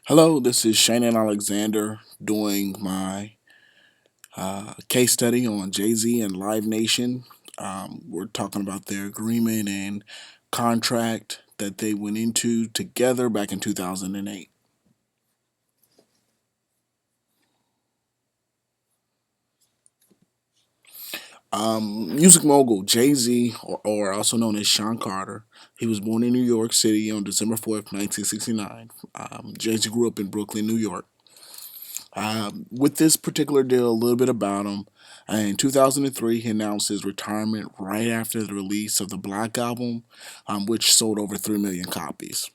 Hello, this is Shannon Alexander doing my case study on Jay Z and Live Nation. We're talking about their agreement and contract that they went into together back in 2008. Music mogul Jay Z, or also known as Sean Carter, he was born in New York City on December 4th, 1969. Jay Z grew up in Brooklyn, New York. With this particular deal, a little bit about him. In 2003, he announced his retirement right after the release of the Black Album, which sold over 3 million copies.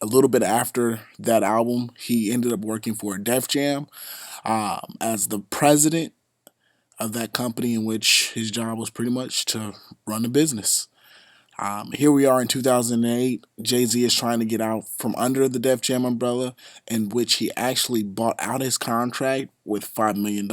A little bit after that album, he ended up working for Def Jam as the president of that company, in which his job was pretty much to run the business. Here we are in 2008. Jay Z is trying to get out from under the Def Jam umbrella, in which he actually bought out his contract with $5 million.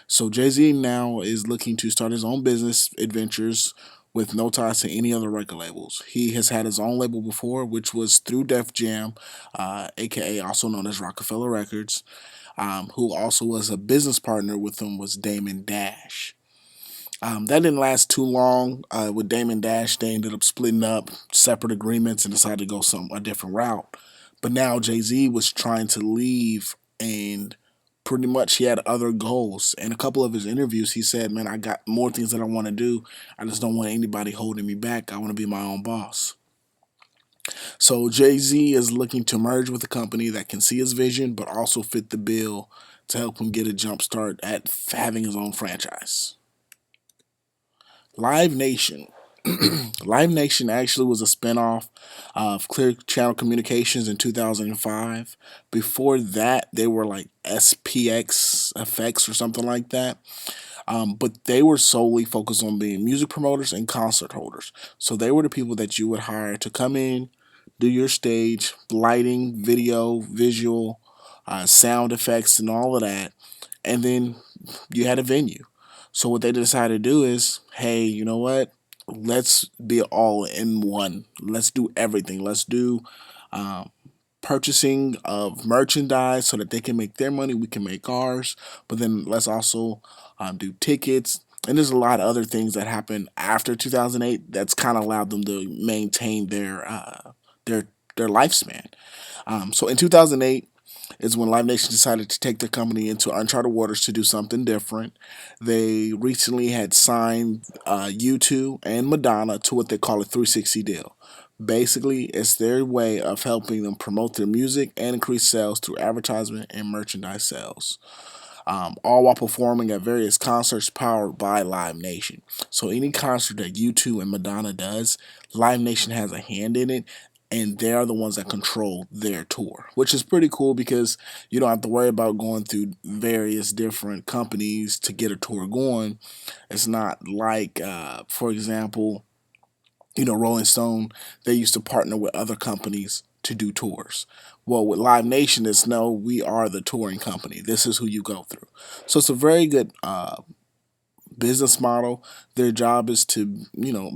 So Jay Z now is looking to start his own business adventures with no ties to any other record labels. He has had his own label before, which was through Def Jam, aka also known as Rockefeller Records. Who also was a business partner with him was Damon Dash. That didn't last too long. With Damon Dash, they ended up splitting up, separate agreements, and decided to go a different route. But now Jay Z was trying to leave, and pretty much he had other goals. In a couple of his interviews, he said, "Man, I got more things that I want to do. I just don't want anybody holding me back. I want to be my own boss." So Jay Z is looking to merge with a company that can see his vision, but also fit the bill to help him get a jump start at having his own franchise. Live Nation. Live Nation actually was a spinoff of Clear Channel Communications in 2005. Before that, they were like SPX effects or something like that. But they were solely focused on being music promoters and concert holders. So they were the people that you would hire to come in, do your stage, lighting, video, visual, sound effects, and all of that. And then you had a venue. So what they decided to do is, hey, you know what? Let's be all in one. Let's do everything. Let's do um, purchasing of merchandise so that they can make their money, we can make ours. But then let's also do tickets. And there's a lot of other things that happened after 2008 that's kind of allowed them to maintain their their lifespan. So in 2008 is when Live Nation decided to take the company into uncharted waters to do something different. They recently had signed U2 and Madonna to what they call a 360 deal. Basically, it's their way of helping them promote their music and increase sales through advertisement and merchandise sales, all while performing at various concerts powered by Live Nation. So any concert that U2 and Madonna does, Live Nation has a hand in it, and they are the ones that control their tour, which is pretty cool because you don't have to worry about going through various different companies to get a tour going. It's not like, for example, Rolling Stone, they used to partner with other companies to do tours. Well, with Live Nation, it's no, we are the touring company. This is who you go through. So it's a very good business model. Their job is to,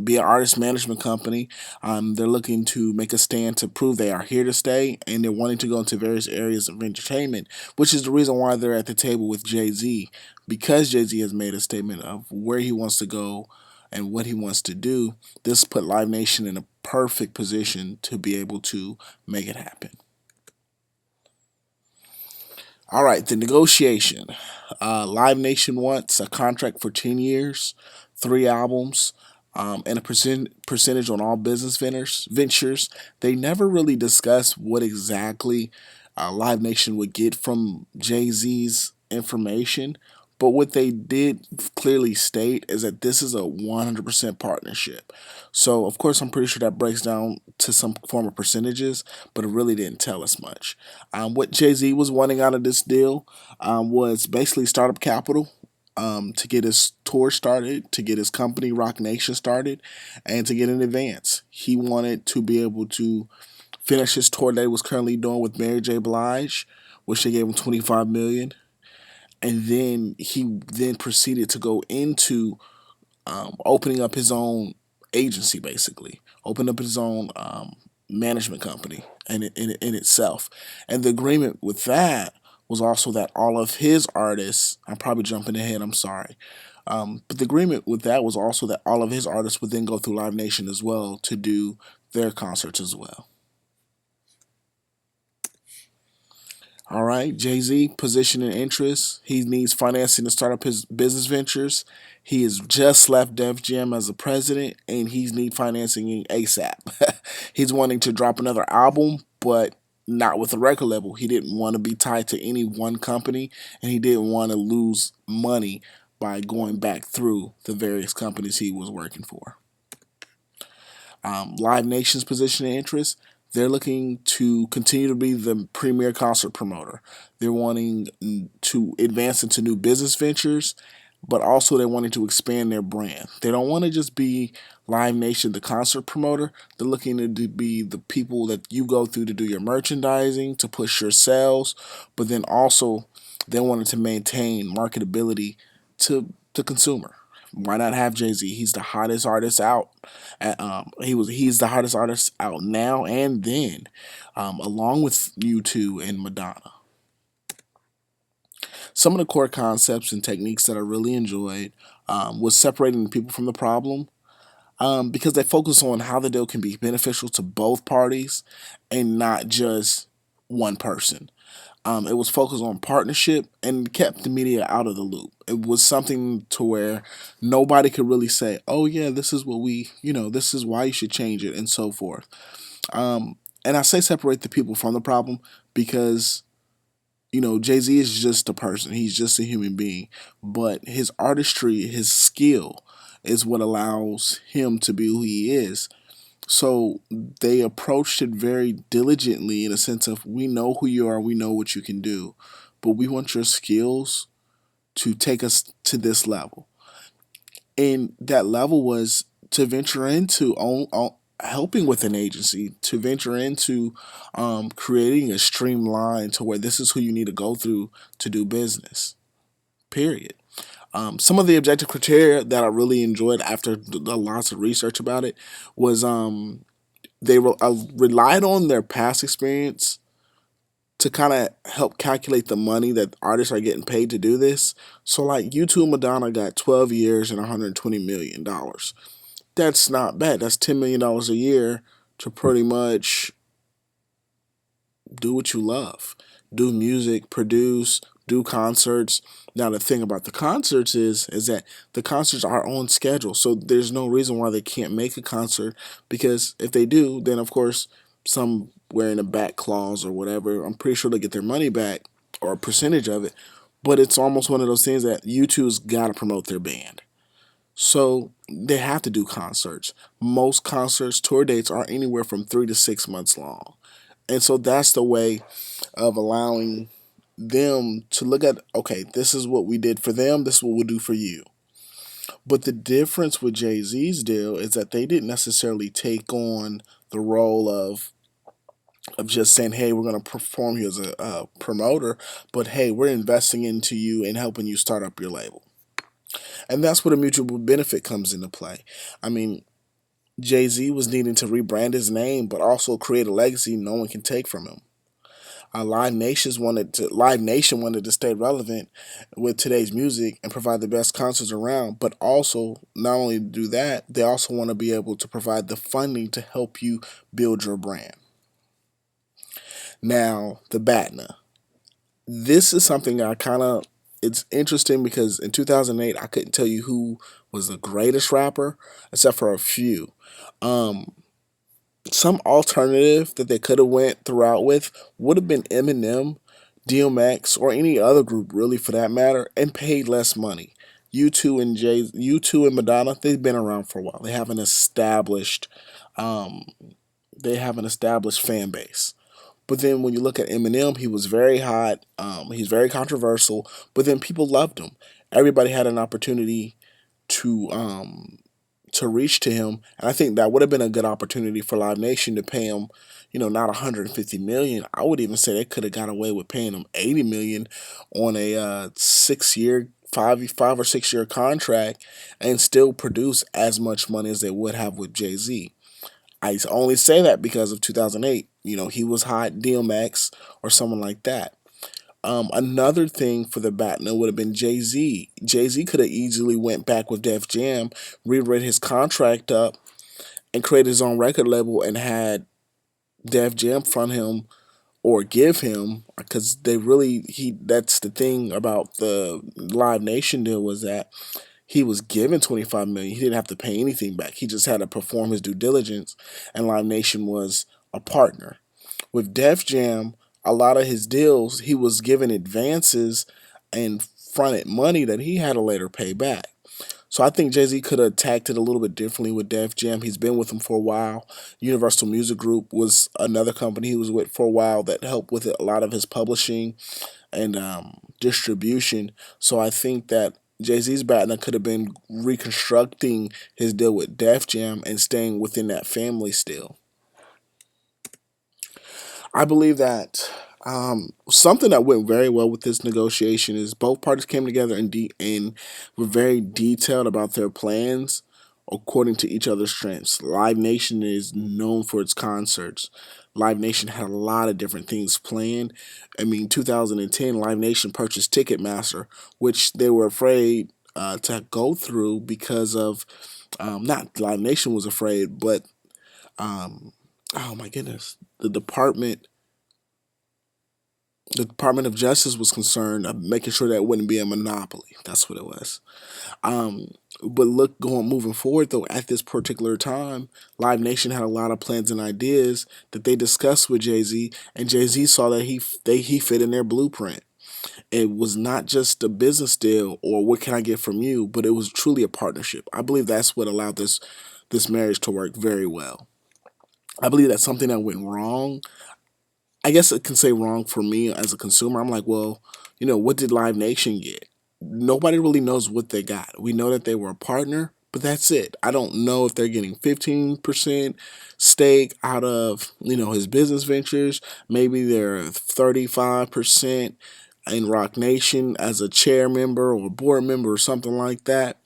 be an artist management company. They're looking to make a stand to prove they are here to stay, and they're wanting to go into various areas of entertainment, which is the reason why they're at the table with Jay Z, because Jay Z has made a statement of where he wants to go and what he wants to do. This put Live Nation in a perfect position to be able to make it happen. All right, the negotiation. Live Nation wants a contract for 10 years, 3 albums, and a percentage on all business ventures. They never really discussed what exactly Live Nation would get from Jay Z's information. But what they did clearly state is that this is a 100% partnership. So, of course, I'm pretty sure that breaks down to some form of percentages, but it really didn't tell us much. What Jay Z was wanting out of this deal was basically startup capital, to get his tour started, to get his company Rock Nation started, and to get in advance. He wanted to be able to finish his tour that he was currently doing with Mary J. Blige, which they gave him 25 million, and then he then proceeded to go into opening up his own agency, basically opened up his own management company in itself. And the agreement with that was also that all of his artists, I'm probably jumping ahead, I'm sorry. But the agreement with that was also that all of his artists would then go through Live Nation as well to do their concerts as well. All right, Jay Z, position and interest. He needs financing to start up his business ventures. He has just left Def Jam as a president, and he needs financing ASAP. He's wanting to drop another album, but not with a record label. He didn't want to be tied to any one company, and he didn't want to lose money by going back through the various companies he was working for. Live Nation's position and interest, they're looking to continue to be the premier concert promoter. They're wanting to advance into new business ventures, but also they're wanting to expand their brand. They don't want to just be Live Nation, the concert promoter. They're looking to be the people that you go through to do your merchandising, to push your sales, but then also they wanted to maintain marketability to the consumer. Why not have Jay Z? He's the hottest artist out. He's the hottest artist out now and then, along with U2 and Madonna. Some of the core concepts and techniques that I really enjoyed was separating the people from the problem, because they focus on how the deal can be beneficial to both parties and not just one person. It was focused on partnership and kept the media out of the loop. It was something to where nobody could really say, "Oh yeah, this is what this is why you should change it," and so forth. And I say separate the people from the problem because Jay Z is just a person. He's just a human being, but his artistry, his skill, is what allows him to be who he is. So they approached it very diligently in a sense of, we know who you are, we know what you can do, but we want your skills to take us to this level. And that level was to venture into helping with an agency, to venture into creating a streamline to where this is who you need to go through to do business. Period. Some of the objective criteria that I really enjoyed after lots of research about it was relied on their past experience to kind of help calculate the money that artists are getting paid to do this. So, like U2 and Madonna got 12 years and $120 million. That's not bad. That's $10 million a year to pretty much do what you love. Do music, produce, do concerts. Now the thing about the concerts is that the concerts are on schedule. So there's no reason why they can't make a concert, because if they do, then of course somewhere in a back clause or whatever, I'm pretty sure they get their money back or a percentage of it. But it's almost one of those things that U2's got to promote their band. So they have to do concerts. Most concerts, tour dates are anywhere from 3 to 6 months long. And so that's the way of allowing them to look at, okay, this is what we did for them, this is what we'll do for you. But the difference with Jay Z's deal is that they didn't necessarily take on the role of just saying, hey, we're going to perform you as a promoter, but hey, we're investing into you and helping you start up your label. And that's where the mutual benefit comes into play. I mean, Jay Z was needing to rebrand his name, but also create a legacy no one can take from him. Live Nation wanted to stay relevant with today's music and provide the best concerts around, but also not only do that, they also want to be able to provide the funding to help you build your brand. Now, the BATNA. This is something it's interesting because in 2008 I couldn't tell you who was the greatest rapper except for a few. Um, some alternative that they could have went throughout with would have been Eminem, DMX, or any other group really for that matter, and paid less money. U2 and Madonna, they've been around for a while. Um, they have an established fan base. But then when you look at Eminem, he was very hot. He's very controversial. But then people loved him. Everybody had an opportunity to to reach to him, and I think that would have been a good opportunity for Live Nation to pay him. Not 150 million. I would even say they could have got away with paying him 80 million on a 6 year, 5 or 6 year contract, and still produce as much money as they would have with Jay Z. I only say that because of 2008. He was hot, DMX or someone like that. Another thing for the Batman would have been Jay Z. Jay Z could have easily went back with Def Jam, rewrite his contract up, and create his own record label and had Def Jam front him or give him, because they really he that's the thing about the Live Nation deal, was that he was given 25 million. He didn't have to pay anything back. He just had to perform his due diligence, and Live Nation was a partner. With Def Jam, a lot of his deals he was given advances and fronted money that he had to later pay back. So I think Jay Z could have attacked it a little bit differently with Def Jam. He's been with them for a while. Universal Music Group was another company he was with for a while that helped with a lot of his publishing and distribution. So I think that Jay Z's partner could have been reconstructing his deal with Def Jam and staying within that family still. I believe that something that went very well with this negotiation is both parties came together and were very detailed about their plans according to each other's strengths. Live Nation is known for its concerts. Live Nation had a lot of different things planned. I mean, 2010, Live Nation purchased Ticketmaster, which they were afraid to go through because of, not Live Nation was afraid, but oh my goodness, the Department of Justice was concerned of making sure that it wouldn't be a monopoly. That's what it was. Um, but look, moving forward though, at this particular time, Live Nation had a lot of plans and ideas that they discussed with Jay Z, and Jay Z saw that he fit in their blueprint. It was not just a business deal or what can I get from you, but it was truly a partnership. I believe that's what allowed this marriage to work very well. I believe that something that went wrong, I guess it can say wrong for me as a consumer. I'm like, well, what did Live Nation get? Nobody really knows what they got. We know that they were a partner, but that's it. I don't know if they're getting 15% stake out of, his business ventures. Maybe they're 35% in Rock Nation as a chair member or board member or something like that.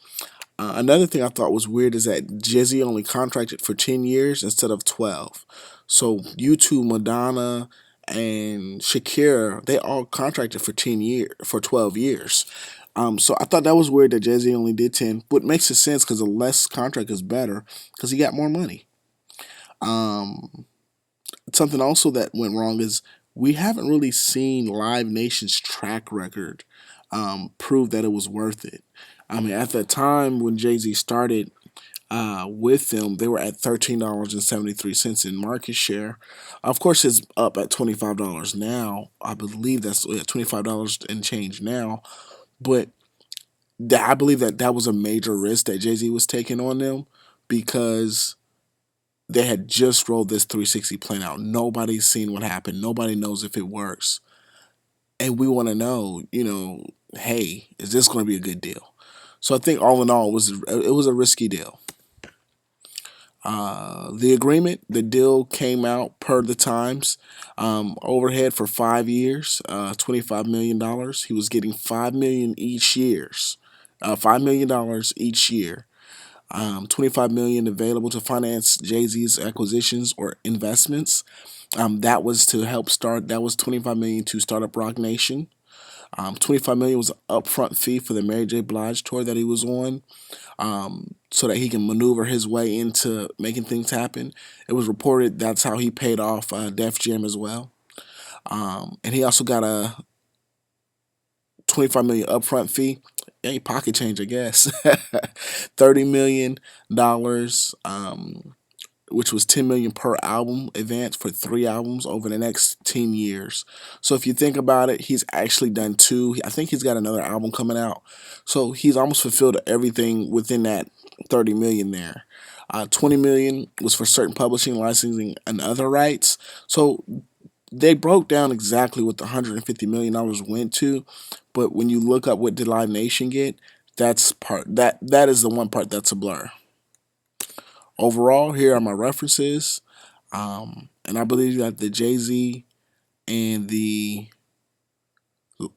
Another thing I thought was weird is that Jay-Z only contracted for 10 years instead of 12. So U2, Madonna, and Shakira, they all contracted for 12 years. So I thought that was weird that Jay-Z only did 10, but it makes sense because the less contract is better because he got more money. Um, Something also that went wrong is we haven't really seen Live Nation's track record prove that it was worth it. I mean, at the time when Jay Z started with them, they were at $13.73 in market share. Of course, it's up at $25 now. I believe that's $25 and change now. But I believe that was a major risk that Jay Z was taking on them because they had just rolled this 360 plan out. Nobody's seen what happened. Nobody knows if it works. And we want to know, hey, is this going to be a good deal? So I think all in all, it was a risky deal. The deal came out per the Times. Overhead for 5 years, $25 million. He was getting $5 million each years, $5 million each year. 25 million available to finance Jay Z's acquisitions or investments. That was to help start. That was 25 million to start up Rock Nation. 25 million was an upfront fee for the Mary J. Blige tour that he was on, so that he can maneuver his way into making things happen. It was reported that's how he paid off Def Jam as well, and he also got a 25 million upfront fee. Hey, pocket change, I guess. $30 million, which was 10 million per album advance for 3 albums over the next 10 years. So if you think about it, he's actually done two. I think he's got another album coming out. So he's almost fulfilled everything within that 30 million there. 20 million was for certain publishing, licensing, and other rights. So they broke down exactly what the $150 million went to, but when you look up what did Live Nation get, that is the one part that's a blur. Overall, here are my references, and I believe that the Jay Z and the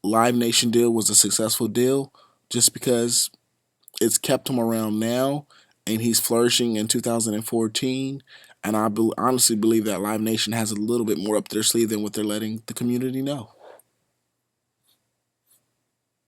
Live Nation deal was a successful deal, just because it's kept him around now, and he's flourishing in 2014, And I honestly believe that Live Nation has a little bit more up their sleeve than what they're letting the community know.